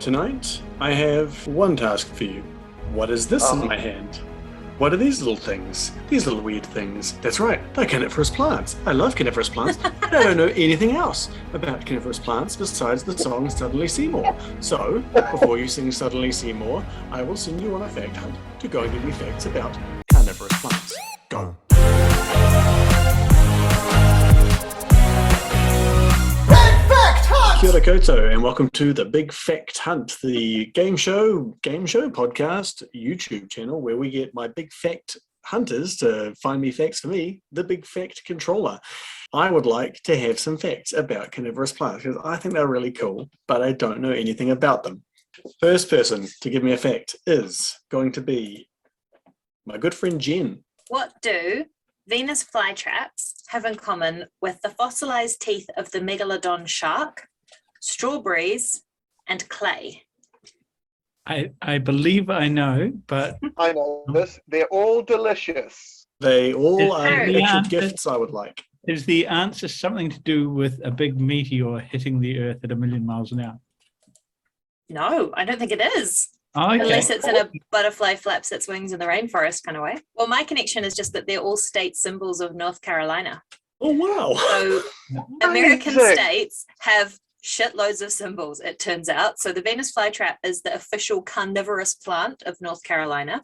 Tonight, I have one task for you. What is this in my hand? What are these little things? These little weird things. That's right, they're carnivorous plants. I love carnivorous plants, but I don't know anything else about carnivorous plants besides the song Suddenly Seymour. So, before you sing Suddenly Seymour, I will send you on a fact hunt to go and give me facts about carnivorous plants. Go. Kia ora koutou, and welcome to the Big Fact Hunt, the game show podcast YouTube channel where we get my big fact hunters to find me facts for me, the Big Fact Controller. I would like to have some facts about carnivorous plants because I think they're really cool, but I don't know anything about them. First person to give me a fact is going to be my good friend Jen. What do Venus flytraps have in common with the fossilized teeth of the megalodon shark, strawberries, and clay? I believe I know, but I know this. They're all delicious. They all are the actual answer- gifts I would like. is the answer something to do with a big meteor hitting the Earth at 1,000,000 miles an hour? No, I don't think it is. Oh, okay. Unless it's in a butterfly flaps its wings in the rainforest kind of way. Well, my connection is just that they're all state symbols of North Carolina. Oh, wow. So American Amazing. states have shitloads of symbols, it turns out. So the Venus flytrap is the official carnivorous plant of North Carolina.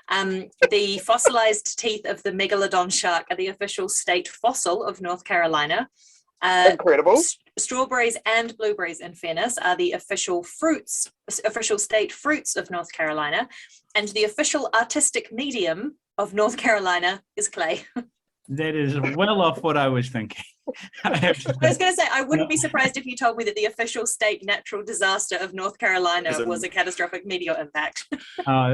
The fossilized teeth of the megalodon shark are the official state fossil of North Carolina. Incredible. Strawberries and blueberries, in fairness, are the official state fruits of North Carolina. And the official artistic medium of North Carolina is clay. That is well off what I was thinking. I was going to say, I wouldn't be surprised if you told me that the official state natural disaster of North Carolina was a catastrophic meteor impact.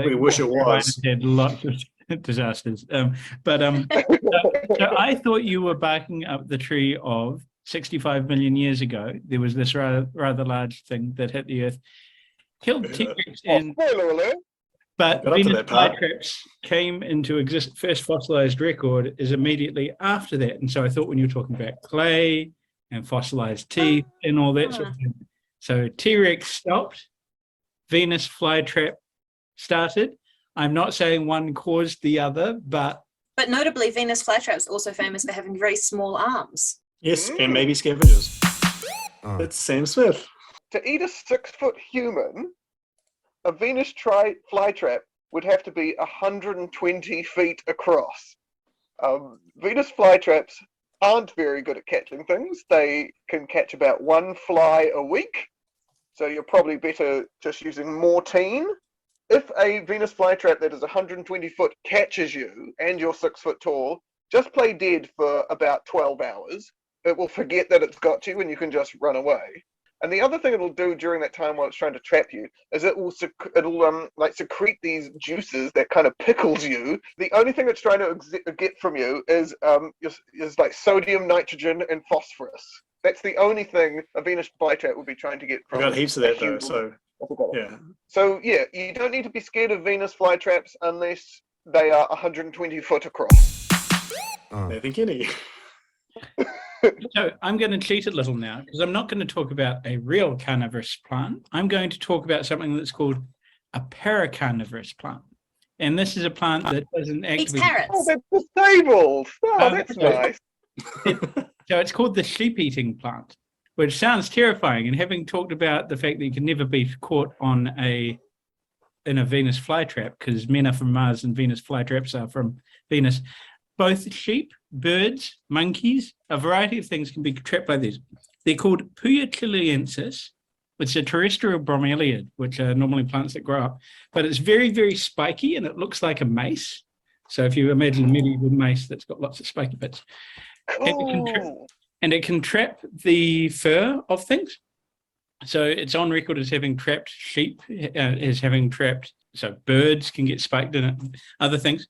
We wish it was. Had lots of disasters. So I thought you were backing up the tree of 65 million years ago. There was this rather large thing that hit the Earth, killed T-Rex, and Spoiler alert. but Got up to Venus that part. flytraps came into first fossilized record is immediately after that. And so I thought when you were talking about clay and fossilized teeth and all that sort of thing. So T-Rex stopped, Venus flytrap started. I'm not saying one caused the other, but But notably, Venus flytrap's also famous for having very small arms. Yes, and maybe scavengers. It's Sam Smith. To eat a 6-foot human, a Venus flytrap would have to be 120 feet across. Venus flytraps aren't very good at catching things. They can catch about one fly a week, so you're probably better just using mortine. If a Venus flytrap that is 120 foot catches you and you're 6 foot tall, just play dead for about 12 hours. It will forget that it's got you and you can just run away. And the other thing it'll do during that time while it's trying to trap you is it'll secrete these juices that kind of pickles you. The only thing it's trying to get from you is like sodium, nitrogen, and phosphorus. That's the only thing a Venus flytrap would be trying to get I from. got heaps of that though, human. so I forgot it. yeah. So yeah, you don't need to be scared of Venus flytraps unless they are 120 foot across. Nathan Kenny. so I'm going to cheat a little now because I'm not going to talk about a real carnivorous plant. I'm going to talk about something that's called a paracarnivorous plant. And this is a plant that doesn't Eats actually... carrots. Oh, that's disabled. Oh, that's nice. So it's called the sheep-eating plant, which sounds terrifying. And having talked about the fact that you can never be caught in a Venus flytrap because men are from Mars and Venus flytraps are from Venus, both sheep, birds, monkeys, a variety of things can be trapped by these. They're called Puya chilensis. It's a terrestrial bromeliad, which are normally plants that grow up, but it's very, very spiky and it looks like a mace. So if you imagine a medieval mace that's got lots of spiky bits. Cool. And it can trap the fur of things. So it's on record as having trapped sheep, as having trapped, so birds can get spiked in it, other things.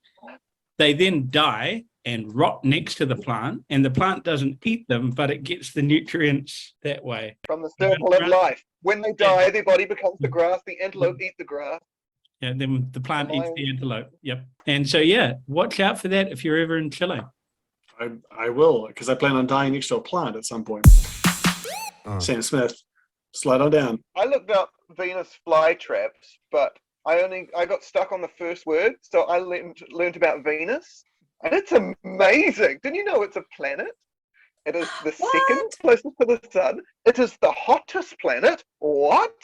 They then die and rot next to the plant, and the plant doesn't eat them, but it gets the nutrients that way. From the circle of life. When they die, their body becomes the grass. The antelope eat the grass. Yeah, then the plant eats the antelope. Yep. And so, yeah, watch out for that if you're ever in Chile. I will, because I plan on dying next to a plant at some point. Sam Smith. Slide on down. I looked up Venus flytraps, but I got stuck on the first word, so I learned about Venus, and it's amazing. Didn't you know it's a planet? It is the second closest to the sun. It is the hottest planet. What?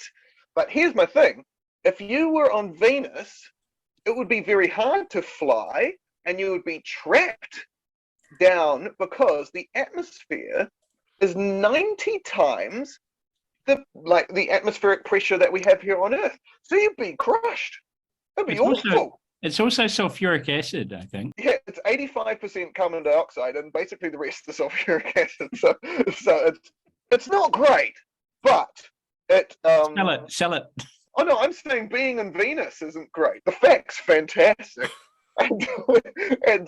But here's my thing. If you were on Venus, it would be very hard to fly, and you would be trapped down because the atmosphere is 90 times the atmospheric pressure that we have here on Earth. So you'd be crushed. It'd be awful. It's also sulfuric acid, I think. Yeah, it's 85% carbon dioxide, and basically the rest is sulfuric acid. So it's not great, but it Sell it. Oh no, I'm saying being in Venus isn't great. The fact's fantastic. And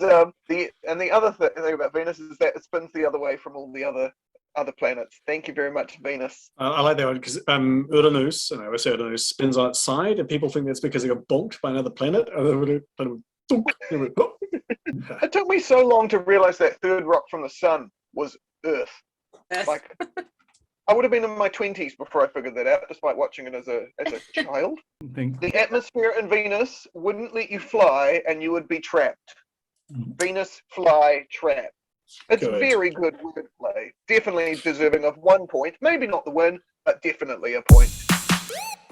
the other thing about Venus is that it spins the other way from all the other planets. Thank you very much, Venus. I like that one because Uranus, and I always say Uranus, spins on its side, and people think that's because it got bonked by another planet. It took me so long to realize that third rock from the sun was Earth. Like, I would have been in my 20s before I figured that out, despite watching it as a child. The atmosphere in Venus wouldn't let you fly, and you would be trapped. Venus fly trap. It's very good wordplay. Definitely deserving of 1 point. Maybe not the win, but definitely a point.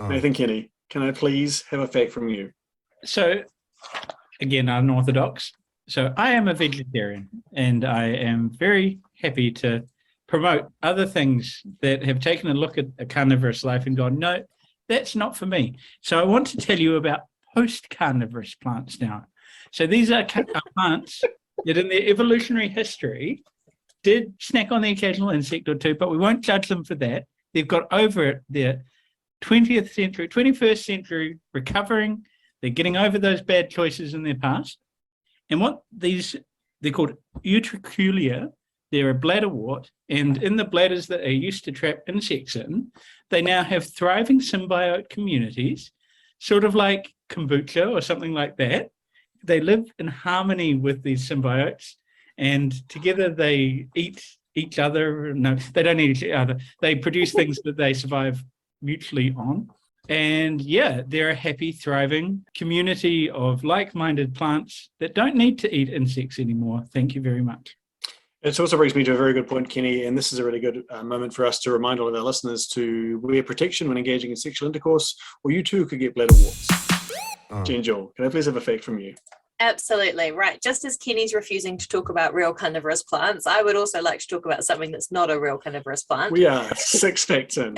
Nathan Kenny, can I please have a fact from you? So, again, unorthodox. So I am a vegetarian, and I am very happy to promote other things that have taken a look at a carnivorous life and gone, no, that's not for me. So I want to tell you about post-carnivorous plants now. So these are plants that in their evolutionary history did snack on the occasional insect or two, but we won't judge them for that. They've got over their 21st century recovering. They're getting over those bad choices in their past. And they're called Utriculia. They're a bladderwort, and in the bladders that they used to trap insects in, they now have thriving symbiote communities, sort of like kombucha or something like that. They live in harmony with these symbiotes, and together they eat each other. No, they don't eat each other. They produce things that they survive mutually on. And yeah, they're a happy, thriving community of like-minded plants that don't need to eat insects anymore. Thank you very much. It also brings me to a very good point, Kenny, and this is a really good moment for us to remind all of our listeners to wear protection when engaging in sexual intercourse, or you too could get bladder warts. Jen Jewell, can I please have a fact from you? Absolutely, right. Just as Kenny's refusing to talk about real carnivorous plants, I would also like to talk about something that's not a real carnivorous plant. We are 6 facts in.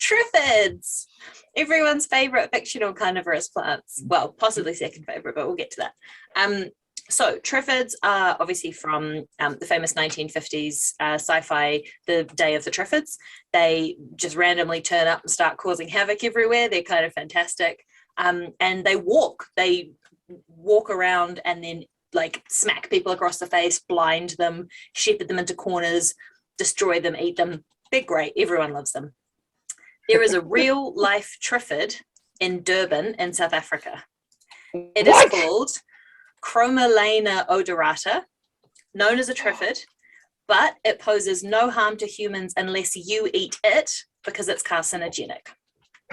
Triffids, everyone's favorite fictional carnivorous plants. Well, possibly second favorite, but we'll get to that. So triffids are obviously from the famous 1950s sci-fi, The Day of the Triffids. They just randomly turn up and start causing havoc everywhere. They're kind of fantastic. And they walk around and then like smack people across the face, blind them, shepherd them into corners, destroy them, eat them. They're great. Everyone loves them. There is a real life triffid in Durban in South Africa. It is called Chromalena odorata, known as a triffid, but it poses no harm to humans unless you eat it because it's carcinogenic.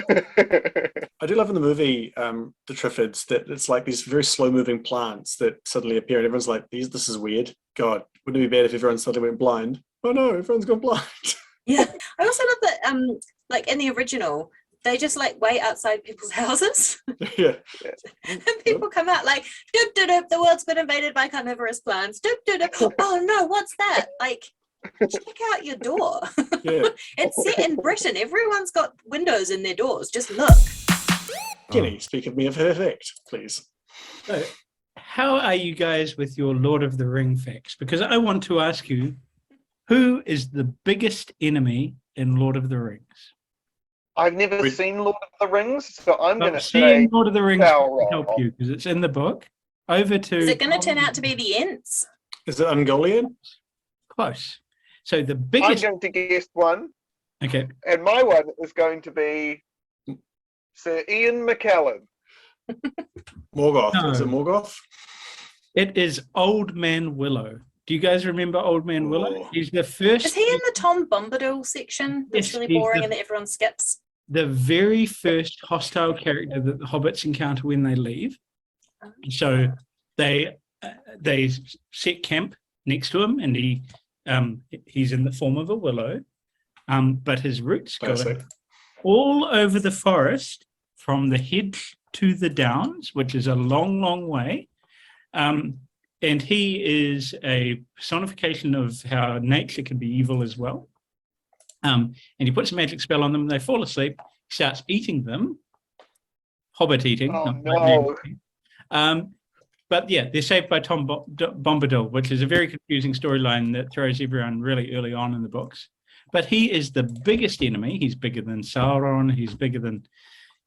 I do love in the movie the triffids that it's like these very slow-moving plants that suddenly appear, and everyone's like, "This is weird. God, wouldn't it be bad if everyone suddenly went blind?" Oh no, everyone's gone blind. Yeah, I also love that. Like in the original, they just like wait outside people's houses. Yeah. And people come out like, doop, doop, doop, the world's been invaded by carnivorous plants. Doop, doop, doop. Oh no, what's that? Like, check out your door. Yeah. It's set in Britain. Everyone's got windows in their doors. Just look. Kenny, speak of me of her fact, please. So, how are you guys with your Lord of the Ring facts? Because I want to ask you, who is the biggest enemy in Lord of the Rings? I've never seen Lord of the Rings, so I'm going to say seeing Lord of the Rings will Sauron. help you because it's in the book. Over to. Is it going to turn out to be the Ents? Is it Ungoliant? Close. So the I'm biggest. going to guess one, Okay. and my one is going to be Sir Ian McKellen. Morgoth. No. Is it Morgoth? It is Old Man Willow. Do you guys remember Old Man Willow? Oh. He's the first. Is he in the Tom Bombadil section? That's Yes, really he's boring the- and that everyone skips. The very first hostile character that the hobbits encounter when they leave. So they set camp next to him, and he's in the form of a willow, but his roots go Classic. all over the forest from the hedge to the downs, which is a long, long way. And he is a personification of how nature can be evil as well. And he puts a magic spell on them, they fall asleep, he starts eating them, hobbit eating. Oh, not no. man eating. But yeah, they're saved by Tom Bombadil, which is a very confusing storyline that throws everyone really early on in the books. But he is the biggest enemy. He's bigger than Sauron. He's bigger than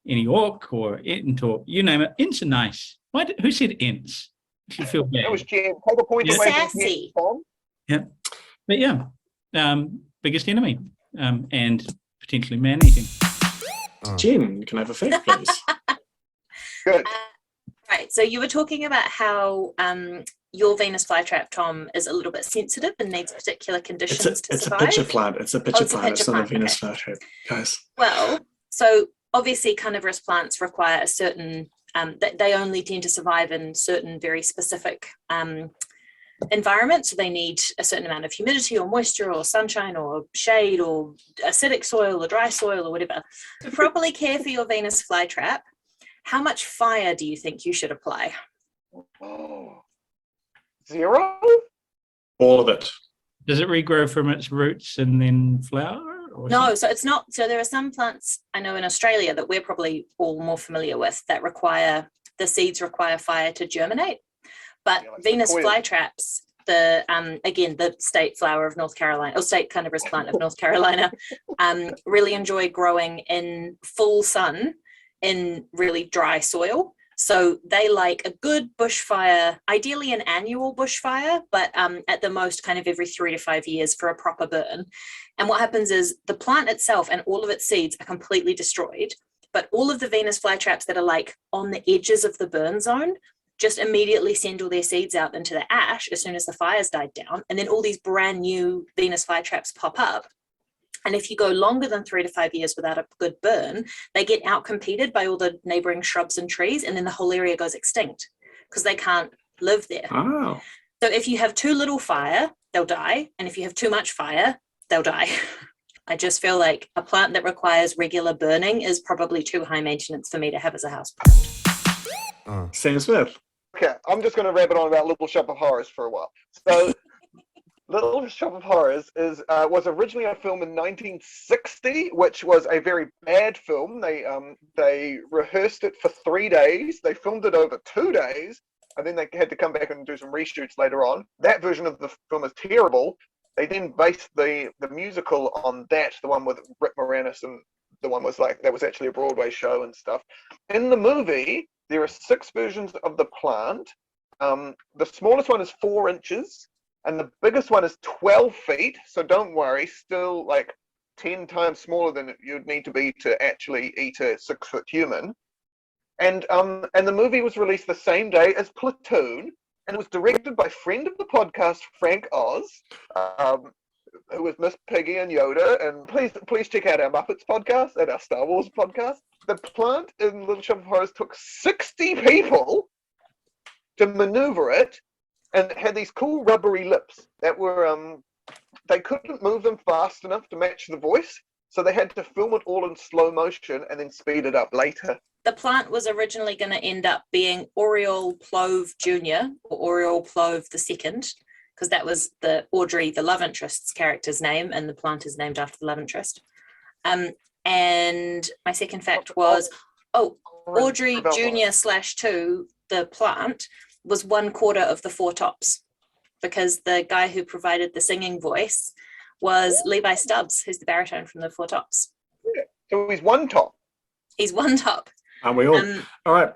any orc or Ent or you name it. Ents are nice. Who said Ents? You should feel bad. That was Jen. Take a point Yeah. away from Sassy. Jen, Tom. But yeah, biggest enemy and potentially man-eating. Jen, can I have a fact, please? Good. Right, so you were talking about how your Venus flytrap, Tom, is a little bit sensitive and needs particular conditions It's to a survive. pitcher plant. It's a pitcher it's a plant. pitcher It's not a plant, Venus okay. flytrap, guys. Well, so obviously carnivorous plants require a certain, they only tend to survive in certain very specific environments. So they need a certain amount of humidity or moisture or sunshine or shade or acidic soil or dry soil or whatever. To properly care for your Venus flytrap, how much fire do you think you should apply? Oh. 0? All of it. Does it regrow from its roots and then flower? Or No, so it's not. So there are some plants I know in Australia that we're probably all more familiar with that require, the seeds require fire to germinate. But Yeah, like Venus sequoia. flytraps, again, the state flower of North Carolina, or state carnivorous plant of North Carolina, really enjoy growing in full sun in really dry soil. So they like a good bushfire, ideally an annual bushfire, but at the most kind of every 3 to 5 years for a proper burn. And what happens is the plant itself and all of its seeds are completely destroyed, but all of the Venus flytraps that are like on the edges of the burn zone just immediately send all their seeds out into the ash as soon as the fires died down. And then all these brand new Venus flytraps pop up. And if you go longer than 3 to 5 years without a good burn, they get outcompeted by all the neighboring shrubs and trees, and then the whole area goes extinct because they can't live there. Oh. So if you have too little fire, they'll die. And if you have too much fire, they'll die. I just feel like a plant that requires regular burning is probably too high maintenance for me to have as a house plant. Sam Smith. Okay, I'm just going to rabbit on about Little Shop of Horrors for a while. So, Little Shop of Horrors was originally a film in 1960, which was a very bad film. They rehearsed it for 3 days. They filmed it over 2 days, and then they had to come back and do some reshoots later on. That version of the film is terrible. They then based the musical on that, the one with Rick Moranis, and the one was like, that was actually a Broadway show and stuff. In the movie, there are 6 versions of the plant. The smallest one is 4 inches, and the biggest one is 12 feet. So don't worry, still like 10 times smaller than you'd need to be to actually eat a 6-foot human. And the movie was released the same day as Platoon, and it was directed by friend of the podcast, Frank Oz, who was Miss Piggy and Yoda. And please check out our Muppets podcast and our Star Wars podcast. The plant in Little Shop of Horrors took 60 people to maneuver it, and it had these cool rubbery lips that were, they couldn't move them fast enough to match the voice, so they had to film it all in slow motion and then speed it up later. The plant was originally going to end up being Oriole Plove Jr. or Oriole Plove II, because that was the Audrey, the love interest's character's name, and the plant is named after the love interest. And my second fact was, Audrey Jr./2, the plant, was 1/4 of the Four Tops, because the guy who provided the singing voice was Levi Stubbs, who's the baritone from the Four Tops. Yeah. So he's one top. He's one top. And we all. All right.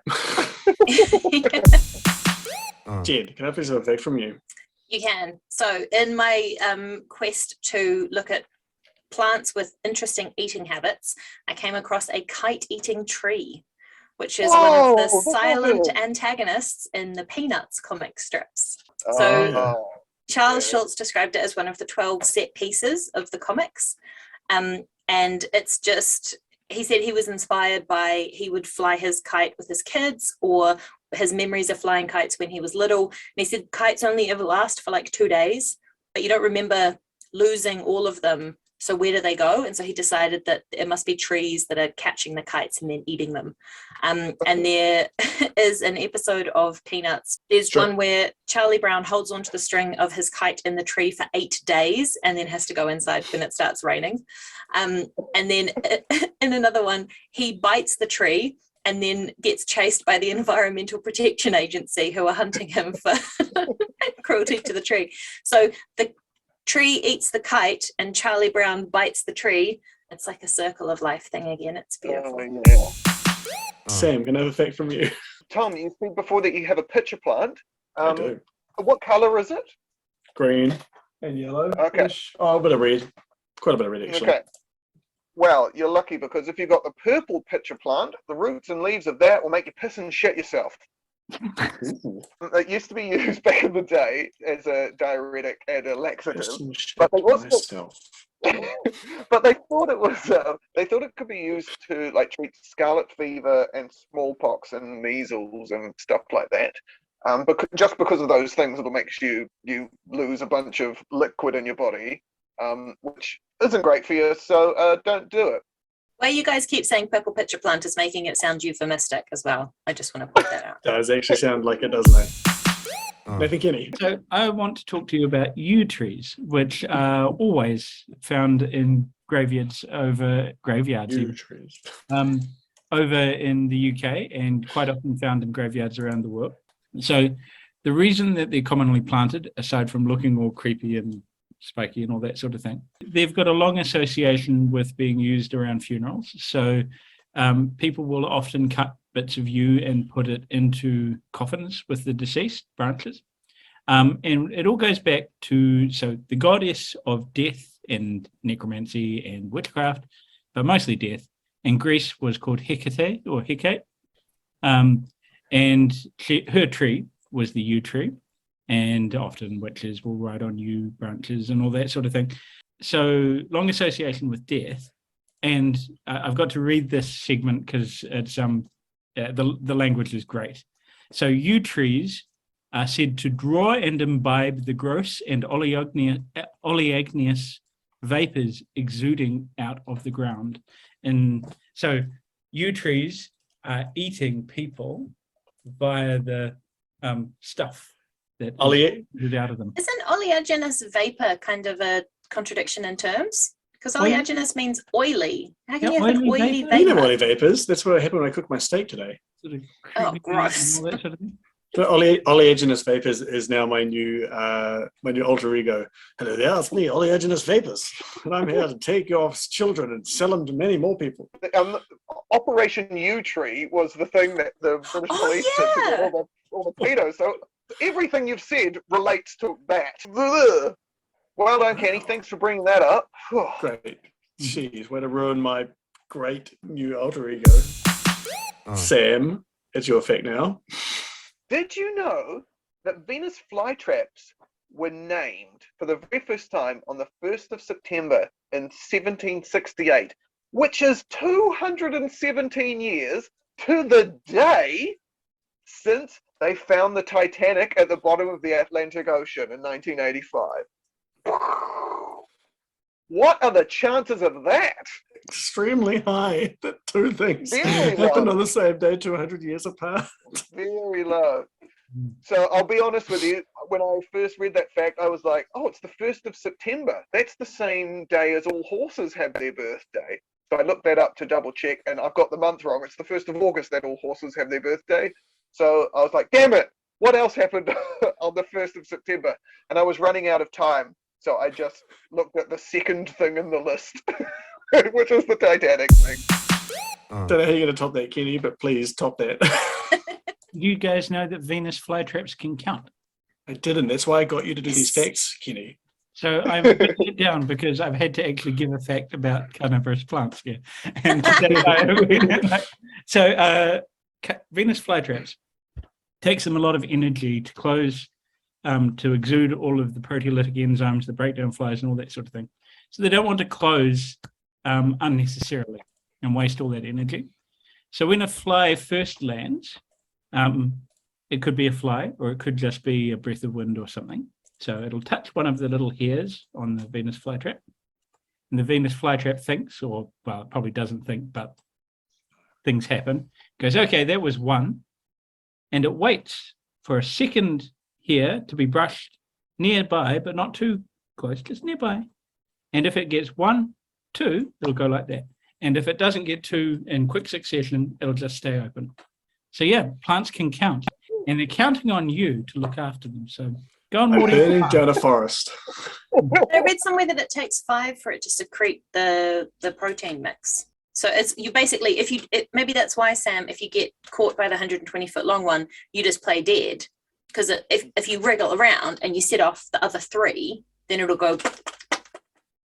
Jed, can I please have a fact from you? You can. So in my quest to look at plants with interesting eating habits, I came across a kite-eating tree, which is one of the silent antagonists in the Peanuts comic strips. So Charles Yeah. Schultz described it as one of the 12 set pieces of the comics. And it's just, he said he was inspired by, he would fly his kite with his kids, or his memories of flying kites when he was little. And he said kites only ever last for like 2 days, but you don't remember losing all of them. So where do they go? And so he decided that it must be trees that are catching the kites and then eating them. And there is an episode of Peanuts. There's one where Charlie Brown holds onto the string of his kite in the tree for 8 days and then has to go inside when it starts raining. And then in another one, he bites the tree and then gets chased by the Environmental Protection Agency, who are hunting him for cruelty to the tree. So the tree eats the kite and Charlie Brown bites the tree. It's like a circle of life thing again. It's beautiful. Oh, yeah. Sam, can I have a fact from you? Tom, you said before that you have a pitcher plant. I do. What colour is it? Green and yellow. Okay. Oh, a bit of red. Quite a bit of red, actually. Okay. Well, you're lucky, because if you've got the purple pitcher plant, the roots and leaves of that will make you piss and shit yourself. It used to be used back in the day as a diuretic and a laxative, but they also, but they thought it was they thought it could be used to like treat scarlet fever and smallpox and measles and stuff like that. Just because of those things, it'll make you lose a bunch of liquid in your body, which isn't great for you. So don't do it. Why you guys keep saying purple pitcher plant is making it sound euphemistic as well. I just want to point that out. Does actually sound like it, doesn't it? Nathan Kenny. So I want to talk to you about yew trees, which are always found in graveyards even, Trees. over in the UK, and quite often found in graveyards around the world. So the reason that they're commonly planted, aside from looking all creepy and spiky and all that sort of thing, they've got a long association with being used around funerals. So people will often cut bits of yew and put it into coffins with the deceased, branches. And it all goes back to, so the goddess of death and necromancy and witchcraft, but mostly death, in Greece was called Hecate or Hecate. And her tree was the yew tree. And often witches will ride on yew branches and all that sort of thing. So long association with death. And I've got to read this segment because it's the language is great. So yew trees are said to draw and imbibe the gross and oleaginous vapors exuding out of the ground. And so yew trees are eating people via the stuff that is out of them. Isn't oleaginous vapor kind of a contradiction in terms? Because oleaginous means oily. How can you have an oily vapor? You know oily vapors. That's what happened when I cooked my steak today. Sort of gross. and all that sort of thing. So oleaginous vapors is now my new alter ego. Hello there, it's me, oleaginous vapors, and I'm here to take your children and sell them to many more people. Operation Yew Tree was the thing that the British police did to get all the pedos. So everything you've said relates to that. Well done, Kenny. Thanks for bringing that up. Great. Jeez, way to ruin my great new alter ego. Sam, it's your fact now. Did you know that Venus flytraps were named for the very first time on the 1st of September in 1768, which is 217 years to the day since they found the Titanic at the bottom of the Atlantic Ocean in 1985. What are the chances of that? Extremely high that two things Very happened low. on the same day 200 years apart. Very low. So I'll be honest with you, when I first read that fact, I was like, oh, it's the 1st of September. That's the same day as all horses have their birthday. So I looked that up to double check, and I've got the month wrong. It's the 1st of August that all horses have their birthday. So I was like, damn it, what else happened on the 1st of September? And I was running out of time. So I just looked at the second thing in the list, which was the Titanic thing. Don't know how you're going to top that, Kenny, but please top that. You guys know that Venus flytraps can count. I didn't. That's why I got you to do these facts, Kenny. So I'm putting it down because I've had to actually give a fact about carnivorous plants here. And so Venus flytraps takes them a lot of energy to close to exude all of the proteolytic enzymes, the breakdown flies, and all that sort of thing. So they don't want to close unnecessarily and waste all that energy. So when a fly first lands, it could be a fly or it could just be a breath of wind or something. So it'll touch one of the little hairs on the Venus flytrap. And the Venus flytrap thinks, or well, it probably doesn't think, but things happen. Goes, okay, that was one. And it waits for a second hair to be brushed nearby, but not too close, just nearby. And if it gets 1, 2, it'll go like that. And if it doesn't get 2 in quick succession, it'll just stay open. So yeah, plants can count. And they're counting on you to look after them. So go on, Morty. Burning down a forest. I read somewhere that it takes 5 for it to secrete the protein mix. So it's you basically, maybe that's why, Sam, if you get caught by the 120-foot long one, you just play dead. Because if you wriggle around and you set off the other 3, then it'll go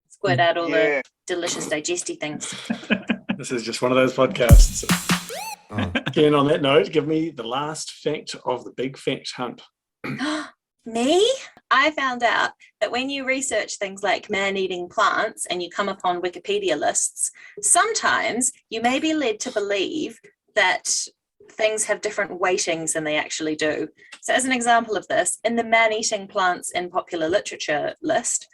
squirt out all the delicious digesty things. This is just one of those podcasts. Again, on that note, give me the last fact of the big fact hunt. Me? I found out that when you research things like man-eating plants and you come upon Wikipedia lists, sometimes you may be led to believe that things have different weightings than they actually do. So as an example of this, in the man-eating plants in popular literature list,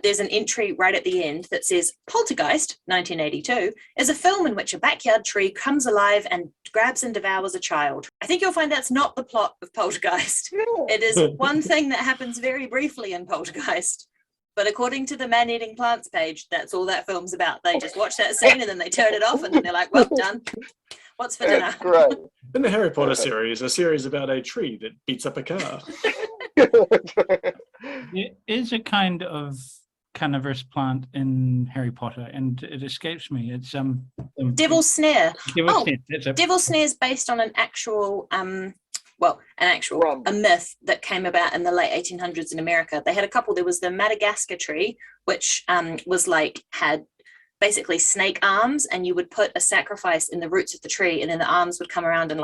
there's an entry right at the end that says Poltergeist, 1982, is a film in which a backyard tree comes alive and grabs and devours a child. I think you'll find that's not the plot of Poltergeist. It is one thing that happens very briefly in Poltergeist. But according to the man-eating plants page, that's all that film's about. They just watch that scene and then they turn it off and then they're like, well done. What's for dinner? Great. In the Harry Potter series, a series about a tree that beats up a car. There is a kind of carnivorous plant in Harry Potter, and it escapes me. It's Devil's Snare. Devil's Snare is based on an actual a myth that came about in the late 1800s in America. They had a couple. There was the Madagascar tree, which had basically snake arms, and you would put a sacrifice in the roots of the tree, and then the arms would come around and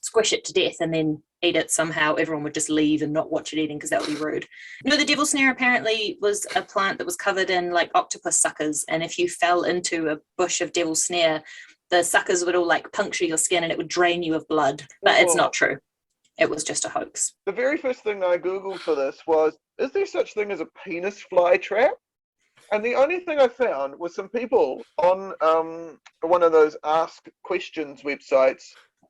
squish it to death and then eat it somehow. Everyone would just leave and not watch it eating because that would be rude. No, the devil's snare apparently was a plant that was covered in octopus suckers, and if you fell into a bush of devil's snare, the suckers would all puncture your skin and it would drain you of blood. But it's not true. It was just a hoax. The very first thing I Googled for this was, is there such thing as a penis fly trap? And the only thing I found was some people on one of those ask questions websites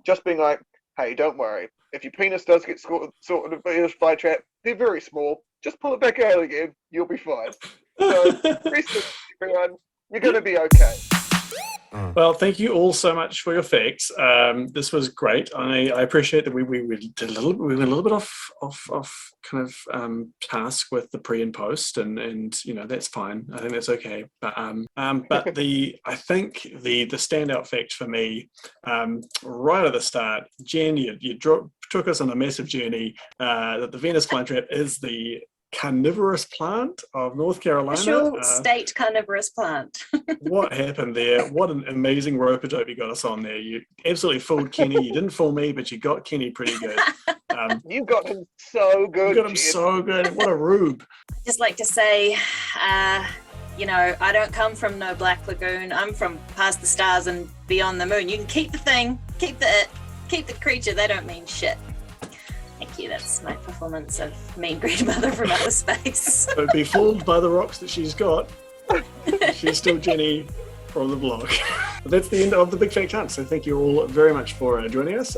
just being like, hey, don't worry. If your penis does get sorted in a penis fly trap, they're very small. Just pull it back out again. You'll be fine. So, rest of everyone, you're going to be okay. Well, thank you all so much for your facts. This was great. I appreciate that we went a little bit off kind of task with the pre and post, and that's fine. I think that's okay. But I think the standout fact for me, right at the start, Jen, you took us on a massive journey that the Venus flytrap is the carnivorous plant of North Carolina. Official state carnivorous plant. What happened there? What an amazing rope-a-dope you got us on there. You absolutely fooled Kenny. You didn't fool me, but you got Kenny pretty good. You got him so good. You got him so good. What a rube. I'd just like to say, I don't come from no black lagoon. I'm from past the stars and beyond the moon. You can keep the thing, keep the creature. They don't mean shit. Thank you. That's my performance of Mean Green Mother from outer space. Don't be fooled by the rocks that she's got. She's still Jenny from the blog. But that's the end of the Big Fact Hunt. So thank you all very much for joining us.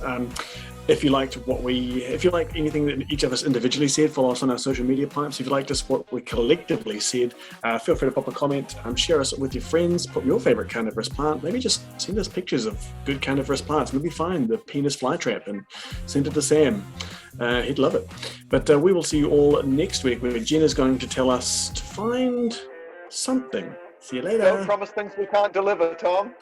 If you liked anything that each of us individually said, follow us on our social media pipes. If you liked us what we collectively said, feel free to pop a comment, share us with your friends, put your favorite carnivorous plant, maybe just send us pictures of good carnivorous plants. Maybe find the penis flytrap and send it to Sam. He'd love it. But we will see you all next week where Jen is going to tell us to find something. See you later. Don't promise things we can't deliver, Tom.